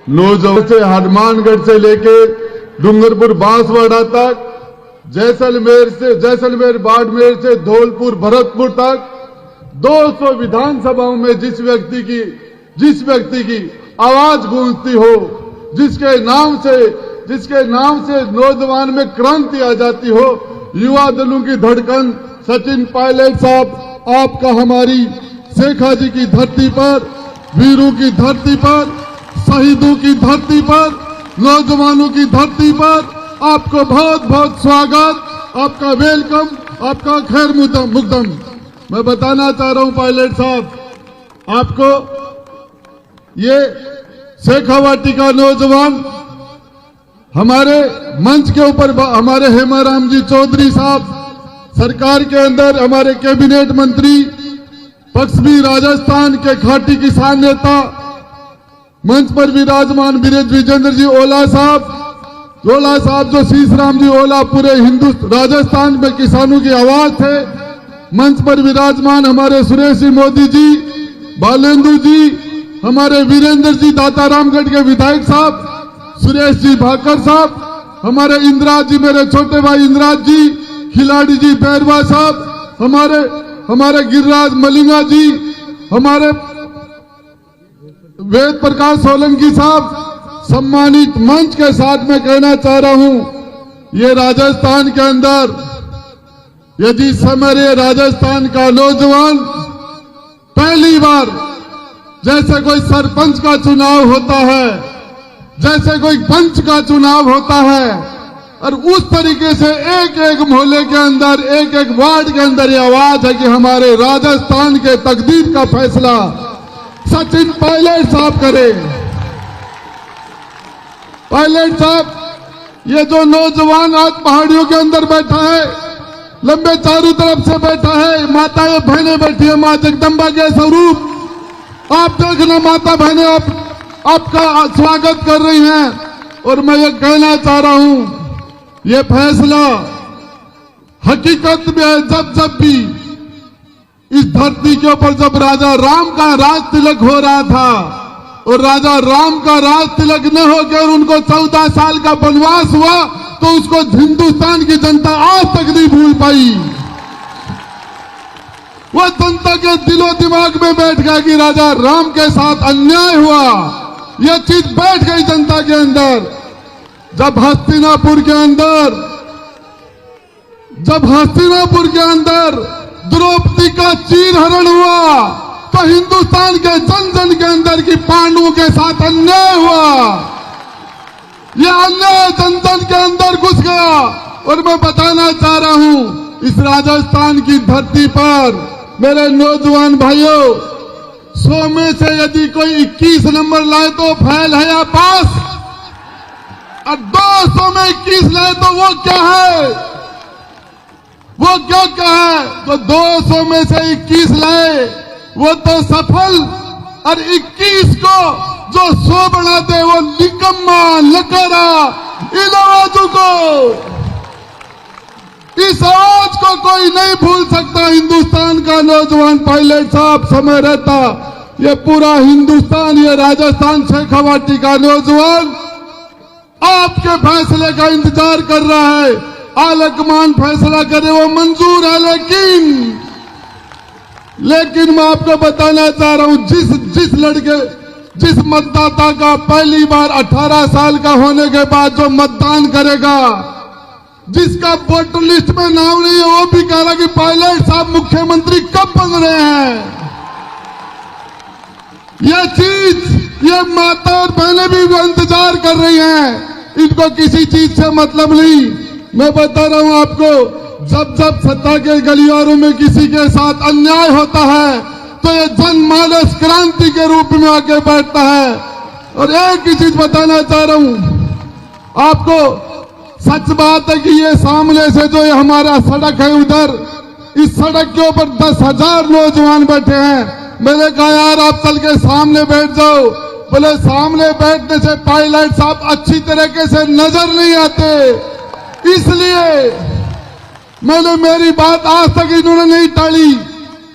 नौजवान से हनुमानगढ़ से लेके डूंगरपुर बांसवाड़ा तक, जैसलमेर बाड़मेर से धौलपुर भरतपुर तक 200 विधानसभाओं में जिस व्यक्ति की आवाज गूंजती हो, जिसके नाम से नौजवान में क्रांति आ जाती हो, युवा दलों की धड़कन सचिन पायलट साहब, आपका हमारी शेखा जी की धरती पर, वीरों की धरती पर, शहीदों की धरती पर, नौजवानों की धरती पर आपको बहुत बहुत स्वागत, आपका वेलकम, आपका खैर मुकदम। मैं बताना चाह रहा हूं पायलट साहब आपको, ये शेखावाटी का नौजवान हमारे मंच के ऊपर हमारे हेमाराम जी चौधरी साहब, सरकार के अंदर हमारे कैबिनेट मंत्री, पश्चिमी राजस्थान के खाटी किसान नेता, मंच पर विराजमान विजेंद्र जी ओला साहब जो शीशराम जी ओला पूरे राजस्थान में किसानों की आवाज थे। मंच पर विराजमान हमारे सुरेश जी मोदी जी, बालेंदु जी, हमारे वीरेंद्र जी दातारामगढ़ के विधायक साहब, सुरेश जी भाकर साहब, हमारे इंद्राज जी, मेरे छोटे भाई इंद्राज जी, खिलाड़ी जी बैरवा साहब, हमारे गिरिराज मलिंगा जी, हमारे वेद प्रकाश सोलंकी साहब, सम्मानित मंच के साथ में कहना चाह रहा हूं, ये राजस्थान के अंदर यदि समय राजस्थान का नौजवान पहली बार जैसे कोई सरपंच का चुनाव होता है, जैसे कोई पंच का चुनाव होता है, और उस तरीके से एक एक मोहल्ले के अंदर, एक एक वार्ड के अंदर ये आवाज है कि हमारे राजस्थान के तकदीर का फैसला सचिन पायलट साहब करे। पायलट साहब, ये जो नौजवान आज पहाड़ियों के अंदर बैठा है, लंबे चारों तरफ से बैठा है, माताएं बहनें बैठी है, मां जगदम्बा के स्वरूप आप देखना, माता बहनें आपका स्वागत कर रही हैं। और मैं ये कहना चाह रहा हूं, ये फैसला हकीकत में है, जब भी इस धरती के ऊपर जब राजा राम का राज तिलक हो रहा था, और राजा राम का राज तिलक न होकर उनको 14 साल का वनवास हुआ, तो उसको हिंदुस्तान की जनता आज तक नहीं भूल पाई। वो जनता के दिलो दिमाग में बैठ गया कि राजा राम के साथ अन्याय हुआ, यह चीज बैठ गई जनता के अंदर। जब हस्तिनापुर के अंदर द्रौपदी का चीरहरण हुआ, तो हिंदुस्तान के जन जन के अंदर की पांडवों के साथ अन्याय हुआ, यह अन्याय जन जन के अंदर घुस गया। और मैं बताना चाह रहा हूं, इस राजस्थान की धरती पर मेरे नौजवान भाइयों, 100 में से यदि कोई 21 नंबर लाए तो फेल है या पास, और 200 में 21 लाए तो वो क्या है, वो क्या है। तो 200 में से 21 लाए वो तो सफल, और 21 को जो 100 बढ़ाते वो निकम्मा लकड़ा। इन आवाजों को, इस आवाज को कोई नहीं भूल सकता। हिंदुस्तान का नौजवान पायलट साहब, समय रहता ये पूरा हिंदुस्तान, ये राजस्थान शेखावाटी का नौजवान आपके फैसले का इंतजार कर रहा है। आलकमान फैसला करे वो मंजूर है, लेकिन मैं आपको बताना चाह रहा हूं, जिस मतदाता का पहली बार 18 साल का होने के बाद जो मतदान करेगा, जिसका वोटर लिस्ट में नाम नहीं है, वो भी कह रहा कि पायलट साहब मुख्यमंत्री कब बन रहे हैं। यह चीज ये माता और बहनें भी इंतजार कर रही हैं, इनको किसी चीज से मतलब नहीं। मैं बता रहा हूं आपको, जब सत्ता के गलियारों में किसी के साथ अन्याय होता है, तो ये जनमानस क्रांति के रूप में आके बैठता है। और एक ही चीज बताना चाह रहा हूं आपको, सच बात है कि ये सामने से जो ये हमारा सड़क है, उधर इस सड़क के ऊपर 10,000 नौजवान बैठे हैं। मैंने कहा यार आप चल के सामने बैठ जाओ। बोले सामने बैठने से पायलट साहब अच्छी तरीके से नजर नहीं आते, इसलिए मैंने मेरी बात आज तक इन्होंने नहीं टाली,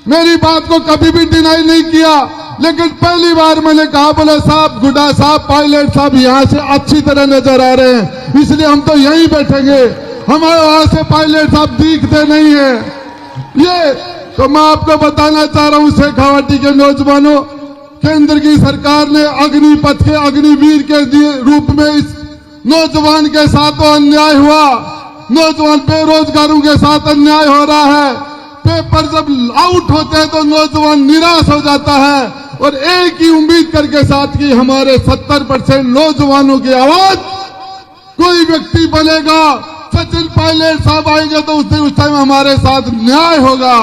मेरी बात को कभी भी डिनाई नहीं किया। लेकिन पहली बार मैंने कहा, बोले साहब गुड्डा साहब, पायलट साहब यहाँ से अच्छी तरह नजर आ रहे हैं, इसलिए हम तो यहीं बैठेंगे, हमारे वहां से पायलट साहब दिखते नहीं है। ये तो मैं आपको बताना चाह रहा हूं शेखावाटी के नौजवानों, केंद्र की सरकार ने अग्निपथ के अग्निवीर के रूप में इस नौजवान के साथ तो अन्याय हुआ, नौजवान बेरोजगारों के साथ अन्याय हो रहा है। पेपर जब आउट होते हैं तो नौजवान निराश हो जाता है और एक ही उम्मीद करके साथ की हमारे 70% नौजवानों की आवाज कोई व्यक्ति बनेगा, सचिन पायलट साहब आएंगे तो उस टाइम हमारे साथ न्याय होगा।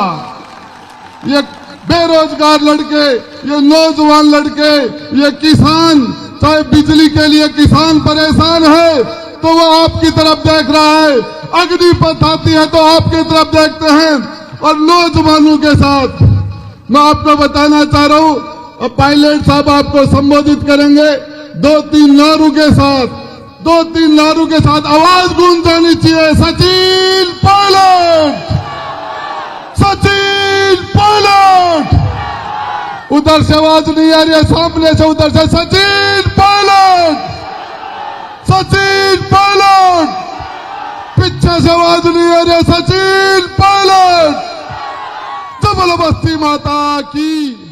ये बेरोजगार लड़के, ये नौजवान लड़के, ये किसान, चाहे बिजली के लिए किसान परेशान है तो वो आपकी तरफ देख रहा है, अग्निपथ आती है तो आपकी तरफ देखते हैं, और नौजवानों के साथ मैं आपको बताना चाह रहा हूं। अब पायलट साहब आपको संबोधित करेंगे 2-3 नारों के साथ, 2-3 नारों के साथ आवाज गूंज जानी चाहिए, सचिन पायलट, सचिन पायलट। उधर से आवाज नहीं आ रही है, सामने से उधर से सचिन पायलट, सचिन पायलट। पीछे से आवाज नहीं आ रही है, सचिन पायलट। जय बोलो बस्ती माता की।